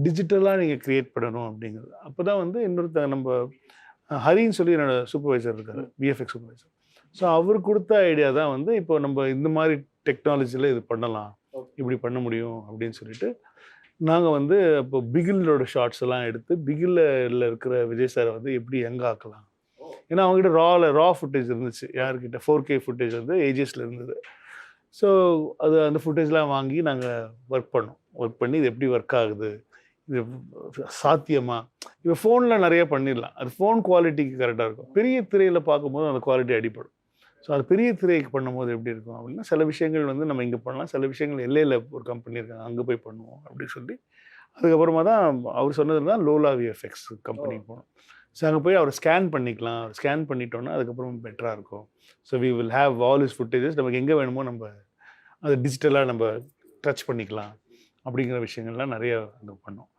டிஜிட்டலாக நீங்கள் க்ரியேட் பண்ணணும் அப்படிங்கிறது. அப்போ தான் வந்து இன்னொருத்தங்க நம்ம ஹரின்னு சொல்லி என்னோட சூப்பர்வைசர் இருக்கார், விஎஃப்எக்ஸ் சூப்பர்வைசர். ஸோ அவர் கொடுத்த ஐடியா தான் வந்து இப்போ நம்ம இந்த மாதிரி டெக்னாலஜியில் இது பண்ணலாம், இப்படி பண்ண முடியும் அப்படின்னு சொல்லிட்டு நாங்கள் வந்து இப்போ பிகிலோட ஷார்ட்ஸ் எல்லாம் எடுத்து பிகிலில் இருக்கிற விஜய் சாரை வந்து எப்படி எங்கே ஆக்கலாம். ஏன்னா அவங்ககிட்ட ரா ஃபுட்டேஜ் இருந்துச்சு, யார்கிட்ட 4K ஃபுட்டேஜ் வந்து ஏஜிஎஸில் இருந்தது. ஸோ அந்த ஃபுட்டேஜ்லாம் வாங்கி நாங்கள் ஒர்க் பண்ணி இது எப்படி ஒர்க் ஆகுது, இது சாத்தியமா. இப்போ ஃபோனில் நிறைய பண்ணிடலாம், அது ஃபோன் குவாலிட்டிக்கு கரெக்டாக இருக்கும். பெரிய திரையில் பார்க்கும்போது அந்த குவாலிட்டி அடிப்படும். ஸோ அது பெரிய திரைக்கு பண்ணும்போது எப்படி இருக்கும் அப்படின்னா, சில விஷயங்கள் வந்து நம்ம இங்கே பண்ணலாம், சில விஷயங்கள் எல்லையில் ஒரு கம்பெனி இருக்காங்க அங்கே போய் பண்ணுவோம் அப்படின்னு சொல்லி அதுக்கப்புறமா தான் அவர் சொன்னது தான் லோலா விஎஃப்எக்ஸ் கம்பெனிக்கு போனோம். ஸோ அங்கே போய் அவர் ஸ்கேன் பண்ணிக்கலாம், ஸ்கேன் பண்ணிட்டோன்னா அதுக்கப்புறம் பெட்டராக இருக்கும். So we will have all is footages, நமக்கு எங்கே வேணுமோ நம்ம அது டிஜிட்டலாக நம்ம டச் பண்ணிக்கலாம் அப்படிங்கிற விஷயங்கள்லாம் நிறைய பண்ணோம்.